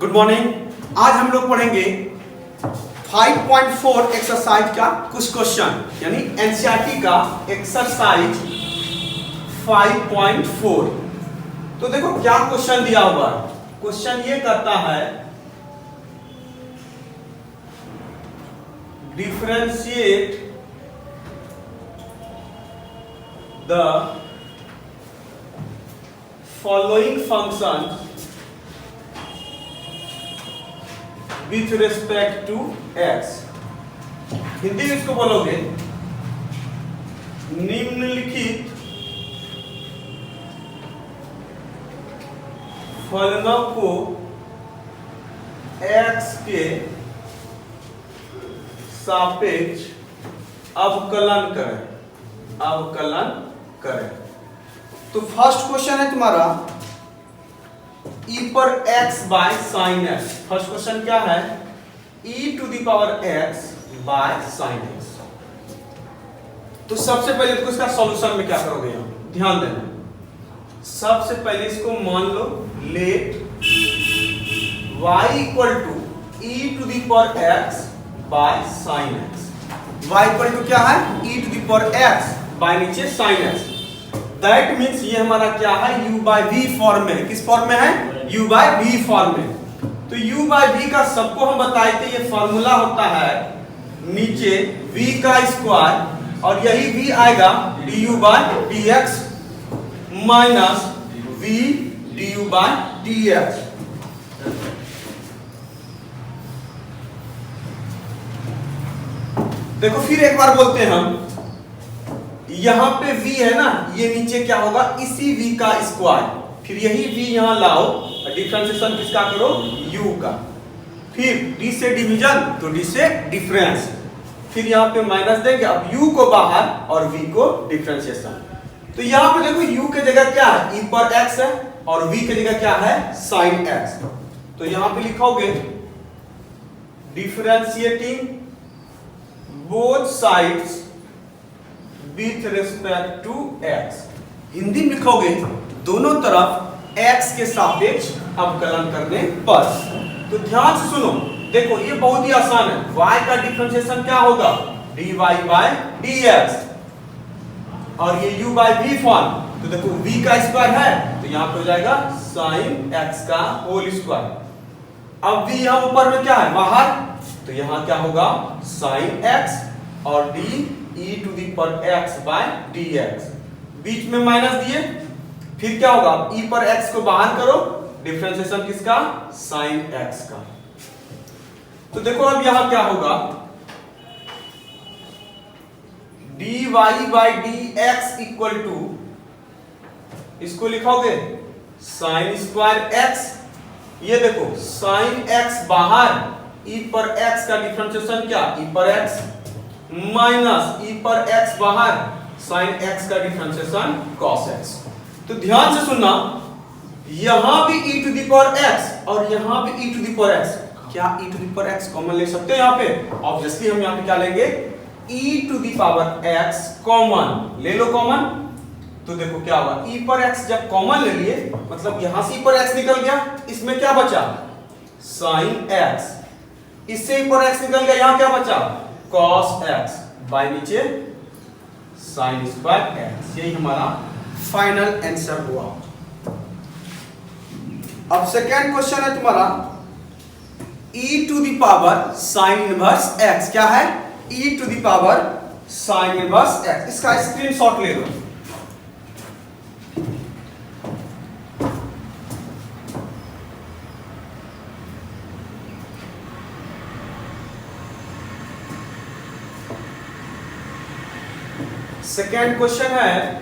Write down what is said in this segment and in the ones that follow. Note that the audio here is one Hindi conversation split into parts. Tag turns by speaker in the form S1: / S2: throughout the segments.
S1: Good morning. आज हम लोग पढ़ेंगे 5.4 एक्सरसाइज का कुछ क्वेश्चन, यानी एनसीईआरटी का एक्सरसाइज 5.4। तो देखो क्या क्वेश्चन दिया हुआ है। क्वेश्चन ये करता है differentiate the following function with respect to x। Hindi में इसको बोलोगे निम्नलिखित फलनों को x के सापेक्ष अवकलन करें। तो फर्स्ट क्वेश्चन है तुम्हारा e पर x by sine x। First question क्या है? e to the power x by sine x। तो सबसे पहले तो इसका सॉल्यूशन में क्या करोगे? ध्यान देना, सबसे पहले इसको मान लो let y equal to e to the power x by sine x। y equal to क्या है? e to the power x by नीचे साइन x। दैट मीन्स ये हमारा क्या है? u बाय v फॉर्म में है। किस फॉर्म में है? u बाय v फॉर्म में। तो u बाय v का सबको हम बताए थे, ये फॉर्मूला होता है नीचे v का स्क्वायर और यही v आएगा du by dx minus v du by dx। देखो फिर एक बार बोलते हैं हम, यहां पे v है ना, ये नीचे क्या होगा? इसी v का स्क्वायर, फिर यही v यहां लाओ, डिफरेंशिएशन किसका करो? u का। फिर d से डिवीजन तो d से डिफरेंस, फिर यहां पे माइनस देंगे, अब u को बाहर और v को डिफरेंशिएशन। तो यहां पे देखो u की जगह क्या है? e पर x है और v की जगह क्या है? sin x। तो यहां पे लिखोगे differentiating both sides with respect to x। Hindi में लिखोगे दोनों तरफ x के सापेक्ष अवकलन करने पर। तो ध्यान से सुनो, देखो ये बहुत ही आसान है। y का डिफरेंशिएशन क्या होगा? dy बाय dx और ये u बाय v फॉर्म। तो देखो v का स्क्वायर है तो यहां पे हो जाएगा sin x का होल स्क्वायर। अब v यहां ऊपर में क्या है? बाहर, तो यहां क्या होगा? sin x और d e to the power x by dx। बीच में माइनस दिए, फिर क्या होगा? e पर x को बाहर करो, डिफरेंशिएशन किसका? sin x का। तो देखो अब यहां क्या होगा? dy by dx equal to, इसको लिखोगे sin स्क्वायर x। ये देखो sin x बाहर, e पर x का डिफरेंशिएशन क्या? e पर x माइनस e पर x बाहर, sin x का डिफरेंशिएशन cos x। तो ध्यान से सुनना, यहां भी e to the power x और यहां भी e to the power x। क्या e to the power x common ले सकते हैं यहां पे? ऑब्वियसली हम यहां पे क्या लेंगे? e to the power x common ले लो, कॉमन। तो देखो क्या होगा? e पर x जब कॉमन ले लिए, मतलब यहां से e पर x निकल गया, इसमें क्या बचा? sin x। इससे e पर x निकल गया, यहां क्या बचा? cos x बाय नीचे sin स्क्वायर x। यही हमारा फाइनल आंसर हुआ। अब सेकेंड क्वेश्चन है तुम्हारा e to the power sin inverse x। क्या है? e to the power sin inverse x। इसका स्क्रीनशॉट ले लो। सेकेंड क्वेश्चन है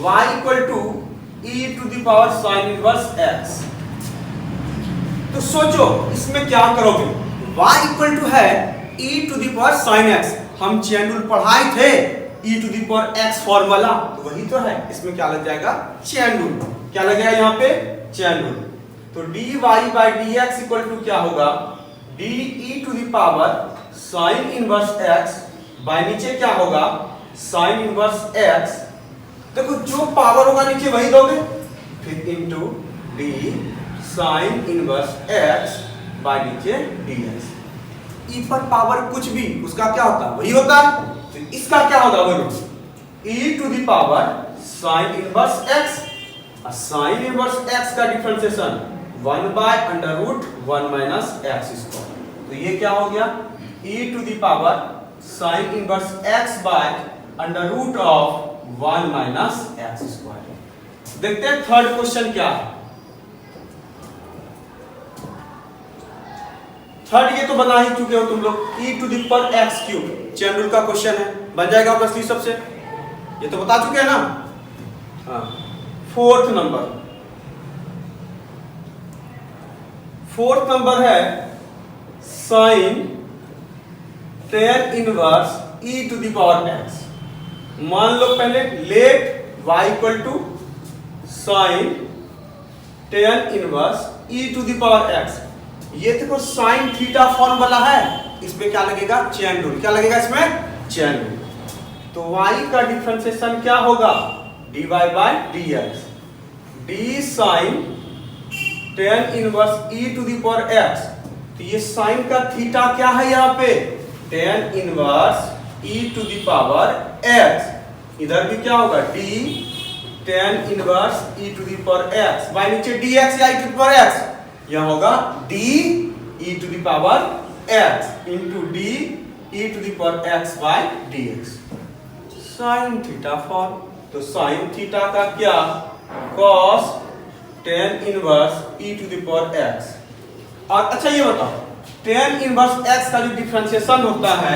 S1: y equal to e to the power sin inverse x। तो सोचो इसमें क्या करोगे? y इक्वल टू है e to the power sin x। हम चेन रूल पढ़ाए थे, e to the power x formula, तो वही तो है। इसमें क्या लग जाएगा? Chain rule. क्या लग जाएगा यहाँ पे? Chain rule. तो dy by dx equal to क्या होगा? D e to the power sine inverse x by नीचे क्या होगा साइन इनवर्स एक्स। देखो जो पावर होगा नीचे वही दोगे, फिर into d sine inverse x by नीचे dx। ई पर पावर कुछ भी उसका क्या होता है वही होता है, तो इसका क्या होगा वही e to the power sine inverse x. Sine inverse x का differentiation 1 by under root 1 minus x square. तो ये क्या हो गया e to the power sine inverse x by under root of 1 minus x square. देखते हैं थर्ड क्वेश्चन क्या है। थर्ड ये तो बना ही चुके हो तुम लोग, e to the power x cube chain rule का क्वेश्चन है, बन जाएगा ऑब्वियसली सबसे, ये तो बता चुके हैं ना। हाँ फोर्थ नंबर है sine tan inverse e to the power x. मान लो पहले let y equal to sine tan inverse e to the power x. ये देखो साइन थीटा फॉर्म वाला है, इसमें क्या लगेगा चेन रूल, क्या लगेगा इसमें चेन रूल। तो y का डिफरेंशिएशन क्या होगा dy by dx, d sine tan inverse e to the power x। तो ये साइन का थीटा क्या है यहाँ पे tan inverse e to the power x। इधर भी क्या होगा d tan inverse e to the power x by नीचे dx या e to the power x। यह होगा d e to the power x into d e to the power x by dx। Sine theta form, तो साइन थीटा का क्या cos tan inverse e to the power x। और अच्छा ये बताओ टेन इनवर्स x का जो डिफरेंशिएशन होता है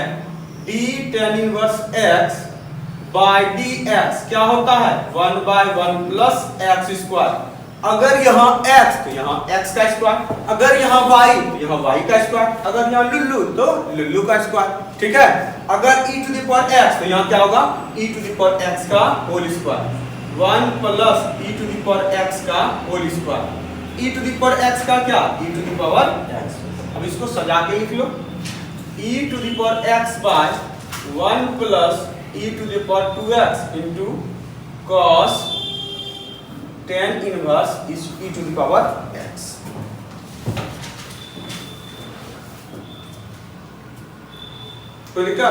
S1: d tan inverse x by dx क्या होता है 1 बाय 1 प्लस x स्क्वायर। अगर यहाँ x तो यहाँ x का स्क्वायर, अगर यहाँ y तो यहाँ y का स्क्वायर, अगर यहाँ लुल्लू तो लुल्लू का स्क्वायर। ठीक है, अगर e to the power x तो यहाँ क्या होगा e to the power x का whole square 1 plus e to the power x का whole square. e to the power x का क्या e to the power x। अब इसको सजा के लिख लो e to the power x by 1 plus e to the power 2x into cos tan inverse e to the power x। तो लिखा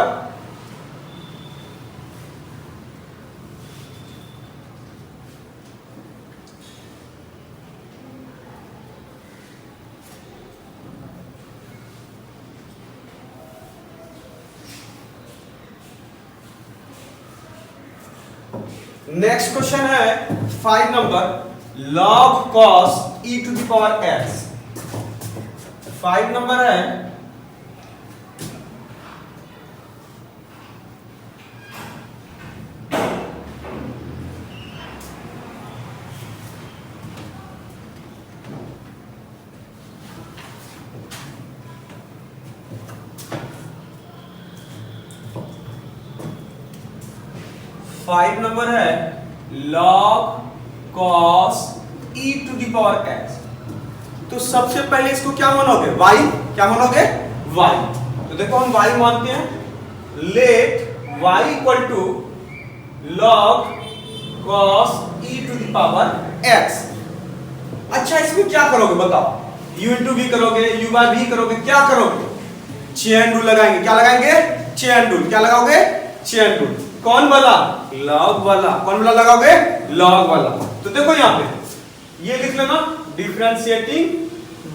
S1: नेक्स्ट क्वेश्चन है 5 number log cos e to the power x। 5 number है log cos e to the power x। तो सबसे पहले इसको क्या मानोगे y, क्या मानोगे y। तो देखो हम y मानते हैं, let y equal to log cos e to the power x। अच्छा इसमें क्या करोगे बताओ, u इंटू v करोगे, u बाय v करोगे, क्या करोगे चेन रूल लगाएंगे। क्या लगाएंगे चेन रूल, क्या लगाओगे चेन रूल। कौन वाला लॉग वाला, कौन वाला लगाओगे लॉग वाला। तो देखो यहां पे ये लिख लेना differentiating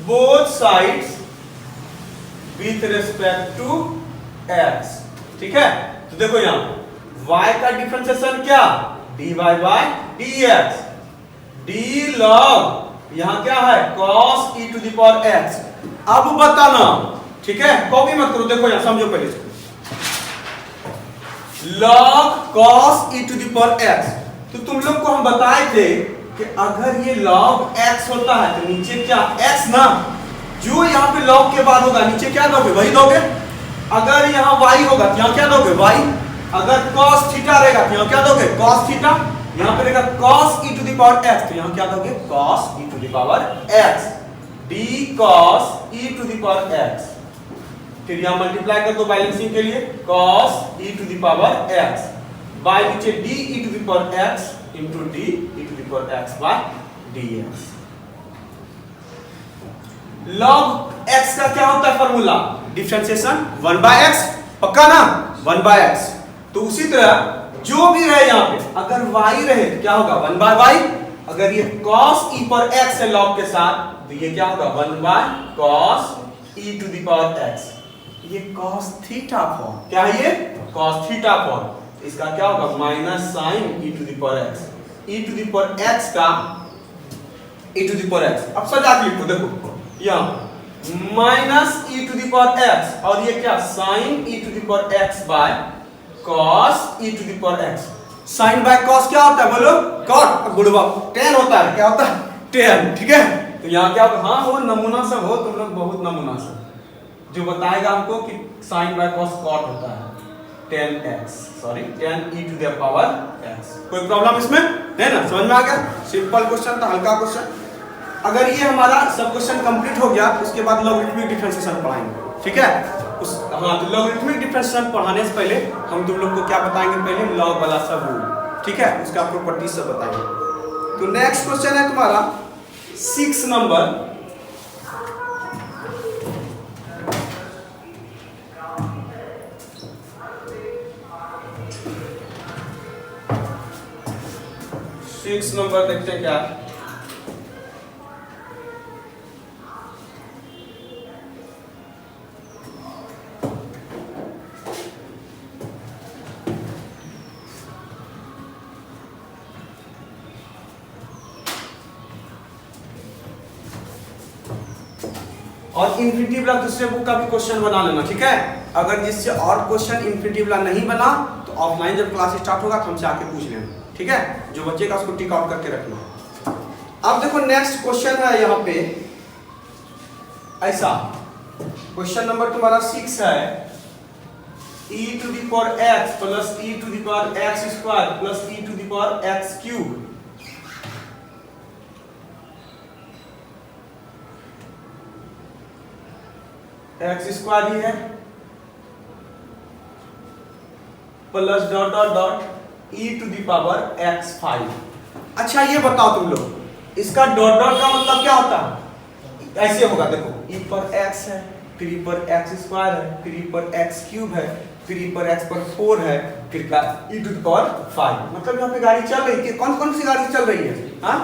S1: both sides with respect to x। ठीक है, तो देखो यहां y का डिफरेंशिएशन क्या dy by dx, d log यहां क्या है cos e to the power x। अब बताना, ठीक है कॉपी मत करो, देखो यहां समझो पहले इसको log cos e to the power x। तो तुम लोग को हम बताए थे कि अगर ये log x होता है तो नीचे क्या x ना, जो यहाँ पे log के बाद होगा नीचे क्या दोगे वही दोगे। अगर यहाँ y होगा तो यहाँ क्या दोगे y, अगर cos थीटा रहेगा तो यहाँ क्या दोगे cos थीटा, यहाँ पे रहेगा cos e to the power x तो यहाँ क्या दोगे cos e to the power x। d cos e to the power x फिर यहाँ मल्टीप्लाई कर दो बैलेंसिंग के लिए cos e to the power x by नीचे d e to the power x into d e to the power x by dx। log x का क्या होता है फॉर्मूला? डिफरेंशिएशन 1 by x, पक्का ना? 1 by x। तो उसी तरह जो भी रहे यहाँ पे, अगर y रहे तो क्या होगा 1 by y। अगर ये cos e पर x है log के साथ तो ये क्या होगा 1 by cos e to the power x। ये cos थीटा फॉर्म, क्या है ये? cos theta form. इसका क्या होगा minus sine e to the power x, e to the power x का e to the power x। अब सजा के लिखो, देखो यहाँ minus e to the power x और ये क्या sine e to the power x by cos e to the power x। Sine by cos क्या होता है बोलो? cot गुणवा tan होता है, क्या होता है? tan, ठीक है? तो यहाँ क्या होगा? हाँ वो नमूना सब हो तुम लोग, बहुत नमूना सब जो बताएगा हमको कि साइन बाय cos cot होता है tan x, sorry tan e to the power x। कोई प्रॉब्लम इसमें है ना? समझ में आ गया? सिंपल क्वेश्चन था, हल्का क्वेश्चन। अगर ये हमारा सब क्वेश्चन कंप्लीट हो गया उसके बाद लॉगरिथमिक डिफरेंशिएशन पढ़ाएंगे, ठीक है? उस हाँ तो लॉगरिथमिक डिफरेंशिएशन पढ़ाने से पहले हम तुम लोग को क्या बताएंगे? पहले लॉग वाला सब रूल, ठीक है? उसका प्रॉपर्टी सब बताएंगे। तो नेक्स्ट क्वेश्चन है तुम्हारा 6 नंबर। सिक्स नंबर देखते हैं क्या? और इन्फिनिटिव वाला दूसरे बुक का भी क्वेश्चन बना लेना, ठीक है? अगर जिससे और क्वेश्चन इन्फिनिटिव वाला नहीं बना तो ऑफलाइन जब क्लास स्टार्ट होगा तो हमसे आके पूछ लेना, ठीक है? जो बचेगा उसको टिक आउट करके रखना। अब देखो नेक्स्ट क्वेश्चन है यहाँ पे ऐसा, क्वेश्चन नंबर तुम्हारा 6 है e to the power x plus e to the power x square plus e to the power x cube. x square ही है plus dot dot dot e to the power x 5। अच्छा ये बताओ तुम लोग, इसका डॉट डॉट का मतलब क्या होता है? ऐसे होगा, देखो e पर x है, फिर e पर x स्क्वायर है, फिर e पर x क्यूब है, फिर e पर x पर 4 है, फिर का e टू द पावर 5। मतलब यहाँ पे गाड़ी चल रही है, कौन कौन सी गाड़ी चल रही है? हाँ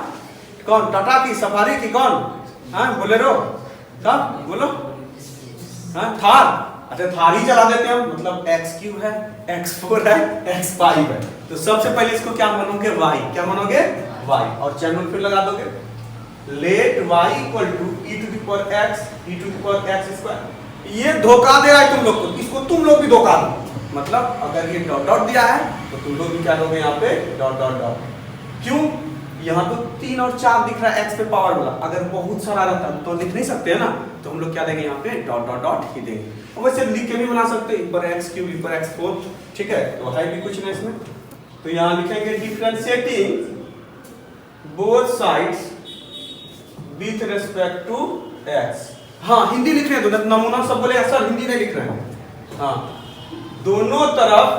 S1: कौन? टाटा की, सफारी की, कौन? हाँ बोलेरो, सब बोलो। हाँ थार, अच्छा थार ही चला देते हैं हम, मतलब x क्यूब है, x4 है, x5 है। तो सबसे पहले इसको क्या मानोगे? y। क्या मानोगे? y। और चैन फिर लगा दोगे, let y equal to e to the power x, e to the power x square. ये धोखा दे रहा है तुम लोग को, इसको तुम लोग भी धोखा दो। मतलब अगर ये डॉट डॉट दिया है तो तुम लोग भी क्या दोगे यहाँ पे? Dot dot dot. क्यों? यहाँ तो 3 और 4 दिख रहा है x पे पावर वाला, अगर बहुत सारा रहता तो लिख नहीं सकते है ना, तो हम लोग क्या देंगे यहाँ पे? डॉट डॉट डॉट ही देंगे। और वैसे लिख के भी बना सकते हैं, पर x क्यूब पर x4, ठीक है? तो है भी कुछ नहीं इसमें। तो यहाँ लिखेंगे differentiating both sides with respect to x। हाँ हिंदी लिख रहे हैं तो नमूना सब बोले सर हिंदी नहीं लिख रहे हैं। हाँ दोनों तरफ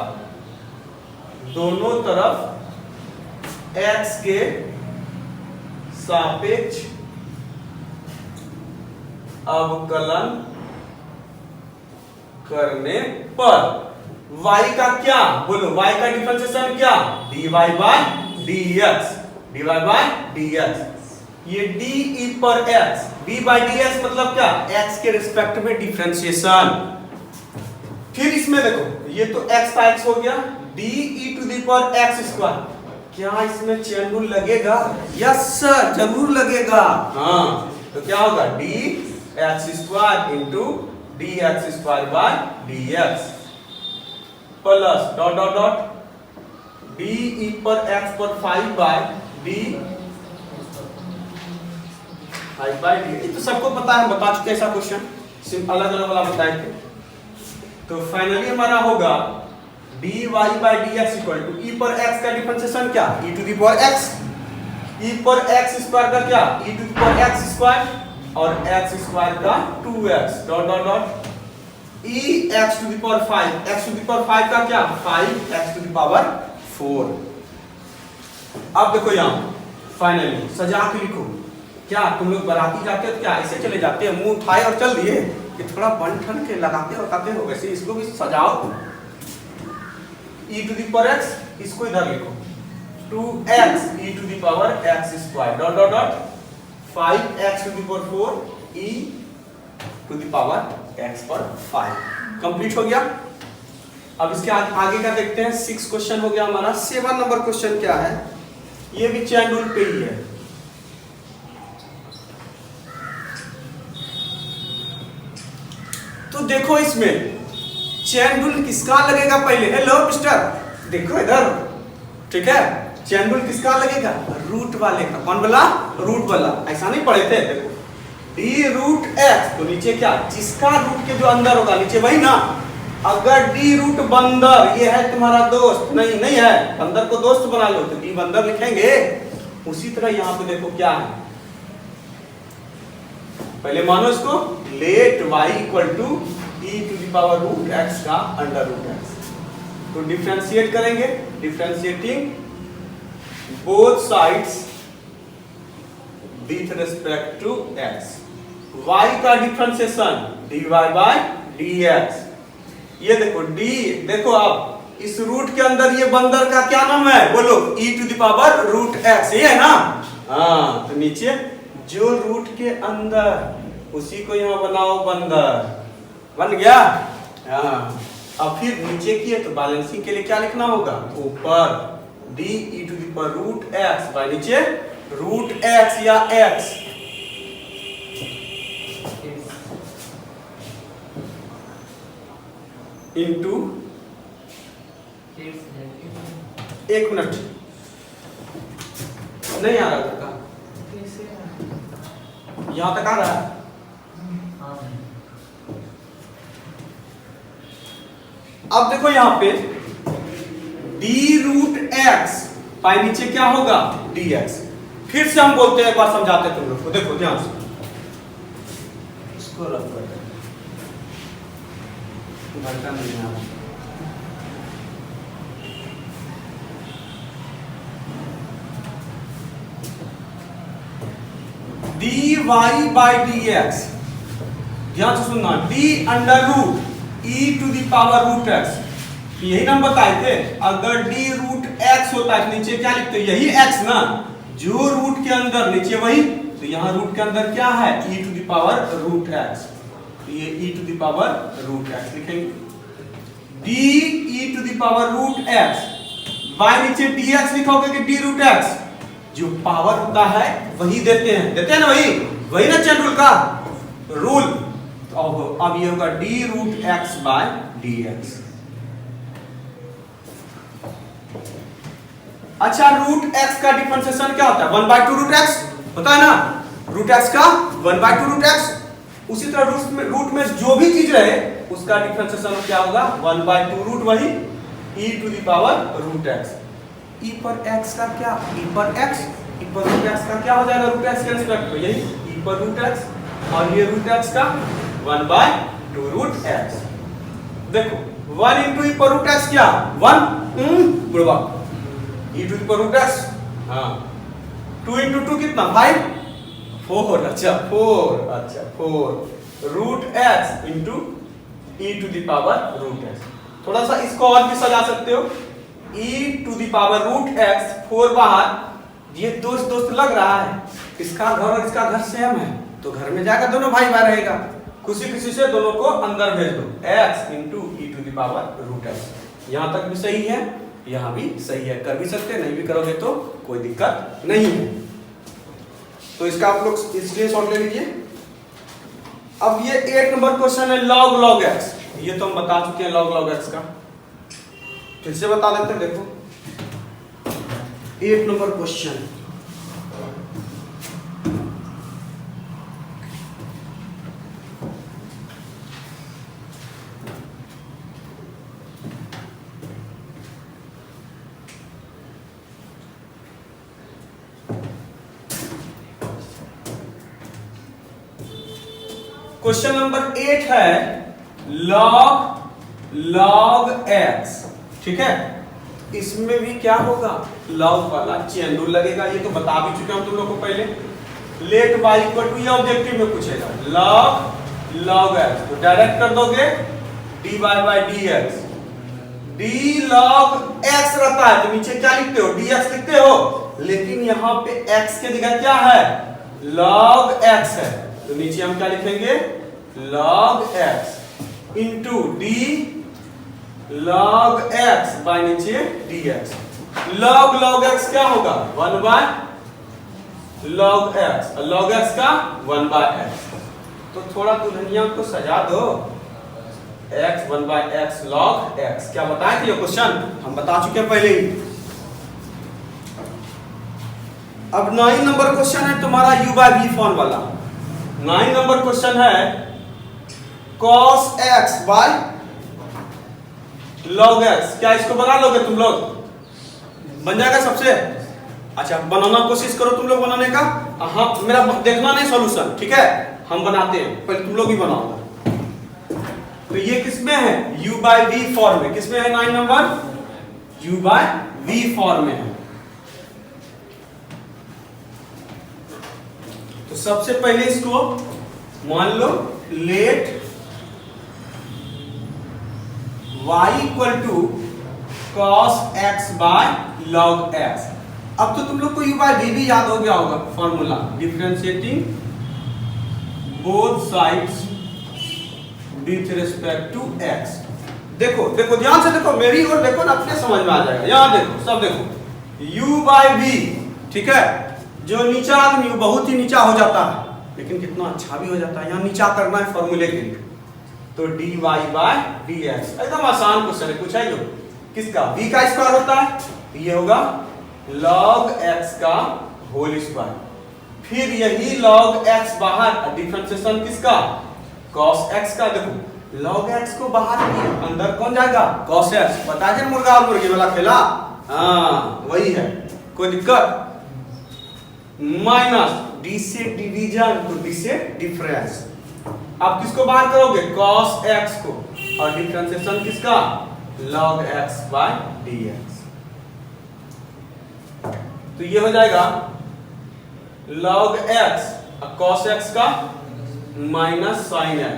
S1: x के सापेक्ष अवकलन करने पर y का क्या? बोलो y का डिफरेंशिएशन क्या? dy by dx, dy by dx। ये d पर x, d by dx मतलब क्या? x के रिस्पेक्ट में डिफरेंशिएशन। फिर इसमें देखो ये तो x का x हो गया, d e to the power x square. क्या इसमें चेन रूल लगेगा? यस सर जरूर लगेगा। हाँ तो क्या होगा? d x square into d x square by d x plus dot dot dot d e पर एक्स पर 5 बाय डी 5 बाय डी। ये तो सबको पता है, बता चुके ऐसा क्वेश्चन, सिर्फ अलग अलग वाला बताए थे। तो फाइनली हमारा होगा d y by d x equal to e पर एक्स का डिफरेंशिएशन क्या? E to the power x, e पर एक्स स्क्वायर का क्या? E to the power x square और एक्स स्क्वायर का 2x dot dot dot e x to the power 5, x to the power 5 का क्या 5 x टू द पावर 4। अब देखो यहाँ फाइनली सजा के लिखो। क्या तुम लोग बाराती जाते हो तो क्या ऐसे चले जाते हैं, मुंह उठाए और चल दिए कि थोड़ा बन ठन के लगाते हो, वैसे इसको भी सजाओ। e to the power x, इसको इधर लिखो 2x e to the power x square dot dot dot 5x to the power 4 e to the power x पर 5। कंप्लीट हो गया। अब इसके आगे का देखते हैं। 6 क्वेश्चन हो गया हमारा। 7 नंबर क्वेश्चन क्या है, ये भी चैन रूल पे ही है। तो देखो इसमें चैन रूल किसका लगेगा पहले। हेलो मिस्टर, देखो इधर, ठीक है। चैन रूल किसका लगेगा, रूट वाले का। कौन वाला, रूट वाला। ऐसा नहीं पढ़े थे, देखो d रूट x, तो नीचे क्या, जिसका रूट के जो अंदर होगा नीचे वही ना। अगर d रूट बंदर, ये है तुम्हारा दोस्त, नहीं है, बंदर को दोस्त बना लो तो d बंदर लिखेंगे। उसी तरह यहाँ पे देखो क्या है, पहले मानो इसको let y equal to e to the power root x का अंडर रूट x। तो डिफरेंशिएट करेंगे, differentiating both sides with respect to x। y का डिफरेंशिएशन dy बाय dx। ये देखो d, देखो आप इस रूट के अंदर ये बंदर का क्या नाम है, बोलो e to the power root x, ये है ना। हाँ, तो नीचे जो रूट के अंदर उसी को यहाँ बनाओ बंदर, बन गया। हाँ, अब फिर नीचे की है तो बैलेंसिंग के लिए क्या लिखना होगा, ऊपर d e to the power root x by नीचे रूट x या x। इंटू, एक मिनट नहीं आ रहा था, यहां तक आ रहा है। अब देखो यहां पे d रूट x पाई नीचे क्या होगा dx। फिर से हम बोलते हैं, एक बार समझाते तुम लोग को, देखो ध्यान से इसको रख कर भड़का नहीं आ रहा। dy बाई dx, ध्यान से सुनना, d under root e to the power root x। यही ना बताए थे, अगर d रूट x होता है नीचे क्या लिखते, यही x ना, जो रूट के अंदर नीचे वही। तो यहाँ रूट के अंदर क्या है, e to the power root x, तो ये e to the power root x लिखेंगे। d e to the power root x by नीचे dx लिखोगे कि d रूट x, जो पावर होता है वही देते हैं ना, वही ना चैन रूल का रूल। तो अब ये होगा d root x by dx। अच्छा, रूट x का डिफरेंशिएशन क्या होता है, 1/2 रूट x होता है ना, रूट x का 1/2 रूट x। उसी तरह रूट में जो भी चीज रहे उसका डिफरेंशिएशन क्या होगा, 1/2 रूट वही e to the power root x। e पर x का क्या, e पर x, e पर रूट x का क्या हो जाएगा, रूट x के रिस्पेक्ट में यही e पर रूट x, और ये रूट x का 1/2 रूट x। देखो 1 into e पर रूट x क्या 1, बुढ़वा, e to the power root x, हाँ 2 into 2 कितना 5, 4, अच्छा 4 root x into e to the power root x। थोड़ा सा इसको और भी सजा सकते हो, e to the power root x, 4 बाहर, ये दोस्त लग रहा है, इसका घर और इसका घर सेम है तो घर में जाकर दोनों भाई भाई रहेगा, खुशी से दोनों को अंदर भेज दो, x into e to the power root x। यहां तक भी सही है, यहां भी सही है, कर भी सकते, नहीं भी करोगे तो कोई दिक्कत नहीं है। तो इसका आप लोग स्क्रीनशॉट ले लीजिए। अब ये 8 नंबर क्वेश्चन है log x, ये तो हम बता चुके हैं log x का, फिर से बता देते हैं। देखो 8 नंबर क्वेश्चन, क्वेश्चन नंबर 8 है log x, ठीक है। इसमें भी क्या होगा, log वाला चेन रूल लगेगा, ये तो बता भी चुके हम तुम लोग को पहले। लेट y इक्वल टू, ये ऑब्जेक्टिव में पूछेगा, log x, तो डायरेक्ट कर दोगे dy by dx, d log x रहता है तो नीचे क्या लिखते हो, dx लिखते हो, लेकिन यहां पे x के जगह क्या है, log x है, तो नीचे हम क्या लिखेंगे, log x into d log x by नीचे dx। log x क्या होगा, 1 by log x, log x का 1 बाय x। तो थोड़ा दुल्हनिया को सजा दो, x 1 by x log x, क्या बताए थे ये क्वेश्चन हम बता चुके हैं पहले ही। अब 9 नंबर क्वेश्चन है तुम्हारा u बाय v फॉर्म वाला। 9 नंबर क्वेश्चन है cos x bye log x, क्या इसको बना लोगे तुम लोग, बन जाएगा सबसे, अच्छा बनाना कोशिश करो तुम लोग बनाने का, हाँ मेरा देखना नहीं सॉल्यूशन, ठीक है, हम बनाते हैं, पहले तुम लोग भी बनाओ। तो ये किसमें है, u बाय v फॉर्म में, किसमें है 9 number, u by v form में है। तो सबसे पहले इसको मान लो let y equal to cos x bye log x। अब तो तुम लोग को u बाय v भी याद हो गया होगा formula, differentiating both sides with respect to x। देखो देखो ध्यान से देखो, मेरी ओर देखो ना, अपने समझ में आ जाएगा, यहां देखो सब देखो, u बाय v, ठीक है, जो नीचा आदमी बहुत ही नीचा हो जाता है, लेकिन कितना अच्छा भी हो जाता है, यहां नीचा करना है फॉर्मूले के लिए, तो dy बाय dx, एकदम आसान क्वेश्चन है, पूछा ही हो, किसका, v का स्क्वायर होता है, तो ये होगा log x का होल स्क्वायर, फिर यही log x बाहर, डिफरेंशिएशन किसका, cos x का, देखो log x को बाहर किया, अंदर कौन जाएगा, cos x, पता है मुर्गा और मुर्गी वाला खेला, हाँ वही है, कोई दिक्कत, माइनस d से डिवीजन, तो d से डिफरेंस, आप किसको बाहर करोगे, cos x को, और डिफरेंशिएशन किसका, log x बाय dx, तो ये हो जाएगा log x cos x का minus sin x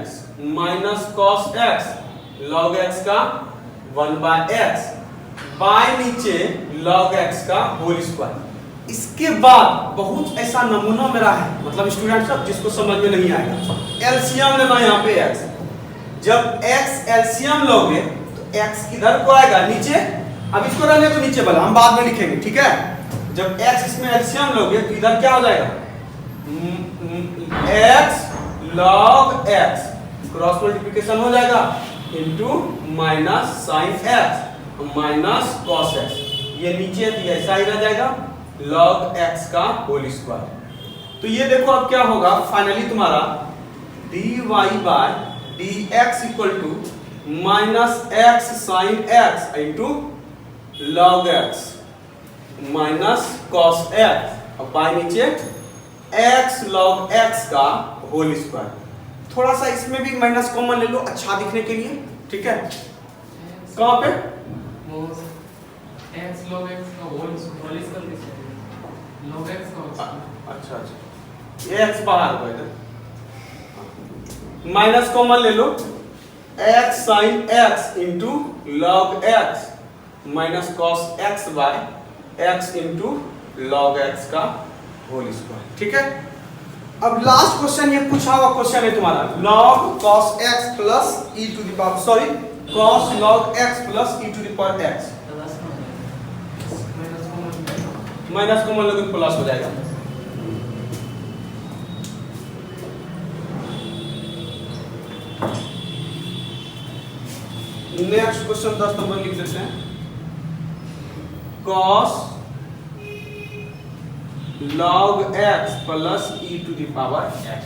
S1: minus cos x log x का 1 बाय x बाय नीचे log x का होल स्क्वायर। इसके बाद बहुत ऐसा नमूना मेरा है, मतलब स्टूडेंट सब जिसको समझ में नहीं आएगा, एलसीएम लेना यहाँ पे x, जब x एलसीएम लोगे तो x किधर को आएगा, नीचे, अब इसको रहने तो नीचे वाला हम बाद में लिखेंगे, ठीक है, जब x इसमें एलसीएम लोगे तो इधर क्या हो जाएगा, x log x, cross multiplication हो जाएगा into minus sine x minus cos x, ये नीचे ऐसा ही रह जाएगा log x का होल स्क्वायर। तो ये देखो अब क्या होगा, फाइनली तुम्हारा dy by dx equal to minus x sine x into log x minus cos x, और बाय नीचे x log x का होल स्क्वायर। थोड़ा सा इसमें भी माइनस कॉमन ले लो अच्छा दिखने के लिए, ठीक है, कहां पे,
S2: x log x का होल स्क्वायर, log x का,
S1: अच्छा अच्छा, ये x बाहर हो इधर, माइनस कॉमन ले लो, x sin x into log x minus cos x by x into log x का होल स्क्वायर, ठीक है। अब लास्ट क्वेश्चन, ये पूछा हुआ क्वेश्चन है तुम्हारा, log cos x plus e to the power, sorry cos log x plus e to the power x, minus common लोगे तो प्लस हो जाएगा। नेक्स्ट क्वेश्चन 10 नंबर लिख देते हैं, cos log x plus e to the power x,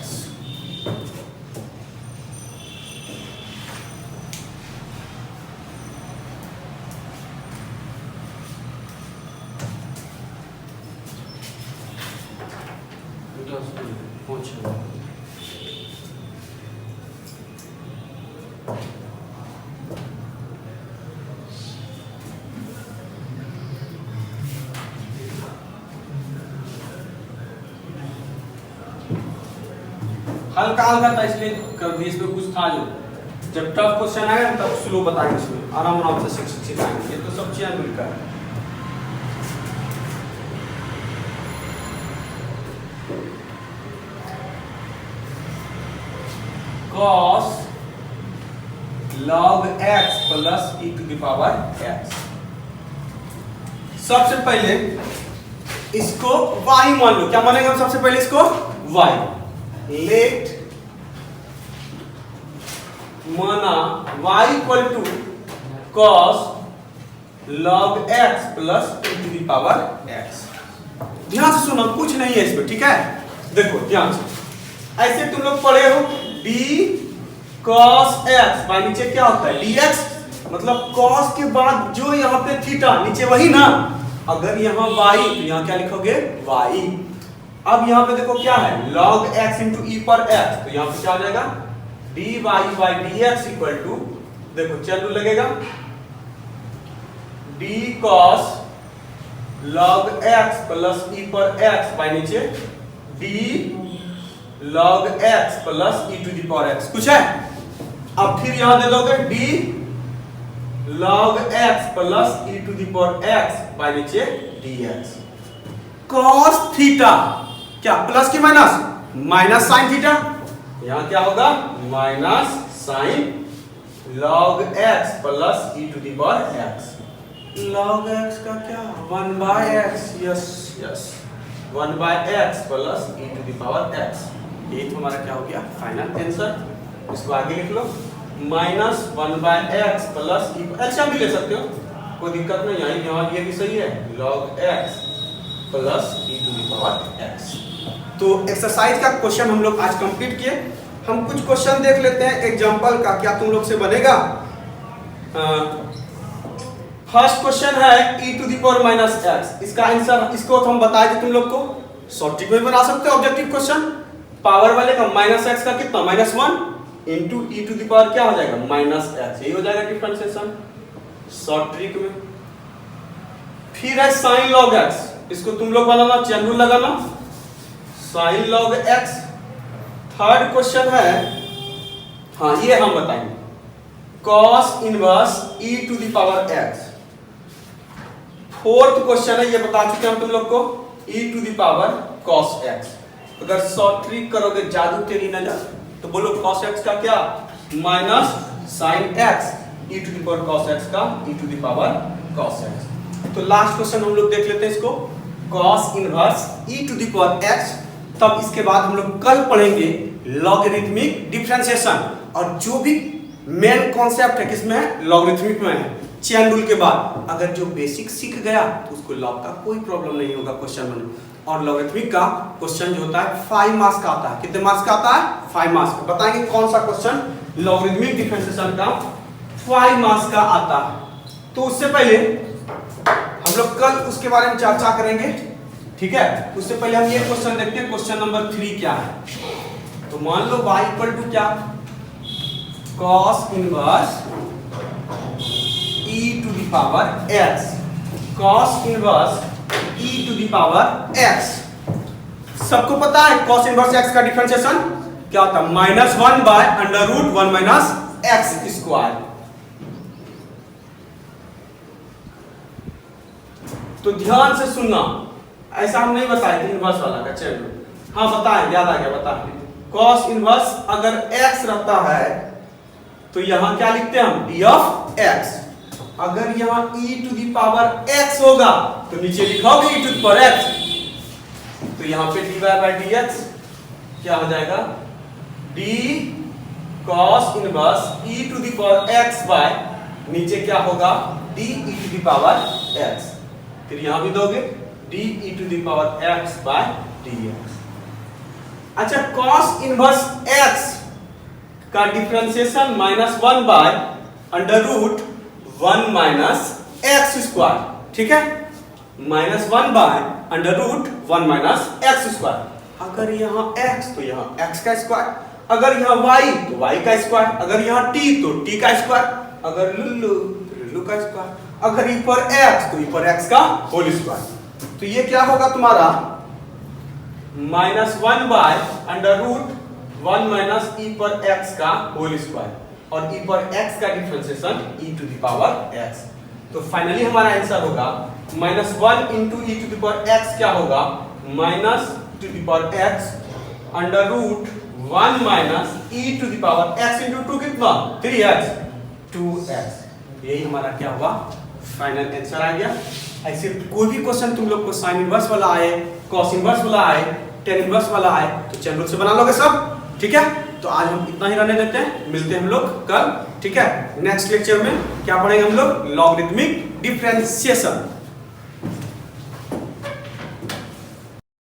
S1: पूछ हल्का हल्का था इसलिए कर दिए, इसमें कुछ था जो जब टफ क्वेश्चन आएगा तब स्लो बताएंगे, इसमें आराम आराम से सिखाएंगे। ये तो सब चीजें मिलकर है। cos log x plus e to the power x। सबसे पहले इसको y मान लो। क्या मानेंगे हम सबसे पहले इसको y। लेट माना y equal to cos log x plus e to the power x। ध्यान से सुनो, कुछ नहीं है इसमें, ठीक है। देखो ध्यान से, ऐसे तुम लोग पढ़े हो d cos x बाय नीचे क्या होता है dx, मतलब cos के बाद जो यहाँ पे थीटा नीचे वही ना। अगर यहाँ y तो यहाँ क्या लिखोगे y। अब यहाँ पे देखो क्या है log x इंटू e पर x, तो यहाँ पे क्या हो जाएगा dy by dx equal to, देखो चलो लगेगा d cos log x plus e पर x बाय नीचे d log x plus e to the power x। कुछ है? अब फिर यहां दे दोगे d log x plus e to the power x by नीचे dx। cos थीटा क्या प्लस की माइनस? Minus sin theta. यहां क्या होगा minus sin log x plus e to the power x। log x का क्या 1 by x, yes yes 1 by x plus e to the power x। ये तो हमारा क्या हो गया फाइनल आंसर। इसको आगे लिख लो माइनस 1 बाय एक्स प्लस ई। अच्छा भी ले सकते हो, कोई दिक्कत नहीं है, यहाँ ये भी सही है log x plus e to the power x। तो एक्सरसाइज का क्वेश्चन हम लोग आज कंप्लीट किए। हम कुछ क्वेश्चन देख लेते हैं एग्जांपल का, क्या तुम लोग से बनेगा। फर्स्ट क्वेश्चन है e to the power minus x। इसका आंसर इसको हम बताए थे तुम लोग को, शॉर्ट ट्रिक में बना सकते हो ऑब्जेक्टिव क्वेश्चन। पावर वाले का माइनस एक्स का कितना -1 into e to the power क्या हो जाएगा -x। यही हो जाएगा डिफरेंशिएशन शॉर्ट ट्रिक में। फिर है sin log x, इसको तुम लोग बनाना, चैन रूल लगाना sin log x। Third question है, हाँ ये हम बताएंगे cos inverse e to the power x। Fourth question है, ये बता चुके हम तुम लोग को e to the power cos x। अगर शॉर्ट ट्रिक करोगे जादू तेरी नजर, तो बोलो cos x का क्या minus sin x e to the power cos x का e to the power cos x। तो लास्ट क्वेश्चन हम लोग देख लेते हैं इसको, cos inverse e to the power x। तब इसके बाद हम लोग कल पढ़ेंगे लॉगरिथमिक डिफरेंशिएशन, और जो भी मेन कॉन्सेप्ट है किसमें लॉगरिथमिक में है, चेन रूल के बाद। अगर जो बेसिक सीख गया तो उसको लॉग का कोई प्रॉब्लम नहीं होगा क्वेश्चन में। और लॉगरिथमिक का क्वेश्चन जो होता है 5 मार्क्स का आता है। कितने मार्क्स का आता है 5 मार्क्स का। बताएंगे कौन सा क्वेश्चन लॉगरिथमिक डिफरेंशिएशन का 5 मार्क्स का आता है। तो उससे पहले हम लोग कल उसके बारे में चर्चा करेंगे, ठीक है। उससे पहले हम ये क्वेश्चन देखते हैं, क्वेश्चन नंबर 3 क्या है। तो मान लो y इक्वल टू क्या cos inverse e to the power x। cos inverse e to the power x, सबको पता है cos इनवर्स x का डिफरेंशिएशन क्या होता है -1 बाय √1 माइनस x स्क्वायर। तो ध्यान से सुनना, ऐसा हम नहीं बताए थे इनवर्स वाला का, चलो हाँ बताएं, याद आ गया बताएं। cos इनवर्स अगर x रहता है तो यहां क्या लिखते हैं हम d ऑफ x। अगर यहाँ e to the power x होगा तो नीचे लिखोगे e to the power x, तो यहाँ पे dy बाय dx क्या हो जाएगा d cos inverse e to the power x by नीचे क्या होगा d e to the power x। फिर यहाँ भी दोगे d e to the power x by dx। अच्छा cos इनवर्स x का differentiation -1 by √1 minus x square, ठीक है। -1 बाय √1 माइनस एक्स स्क्वायर। अगर यहाँ x तो यहाँ x का स्क्वायर, अगर यहाँ y तो y का स्क्वायर, अगर यहाँ t तो t का स्क्वायर, अगर लुल्लू तो लुल्लू का स्क्वायर, अगर e पर x तो e पर x का होल स्क्वायर। तो ये क्या होगा तुम्हारा -1 बाय 1 माइनस e पर x का होल स्क्वायर और e पर x का differentiation e to the power x। तो फाइनली हमारा आंसर होगा -1 into e to the power x क्या होगा minus to the power x under root 1 minus e to the power x into 2 कितना 3x 2x। यही हमारा क्या हुआ फाइनल आंसर आ गया। ऐसे कोई भी क्वेश्चन तुम लोग को साइन इनवर्स वाला आए, कॉस इनवर्स वाला आए, टेन इनवर्स वाला आए तो चैन रूल से बना लोगे सब, ठीक है। तो आज हम इतना ही रहने देते हैं, मिलते हैं हम लोग कल, ठीक है। नेक्स्ट लेक्चर में क्या पढ़ेंगे हम लोग लॉगरिथमिक डिफरेंशिएशन।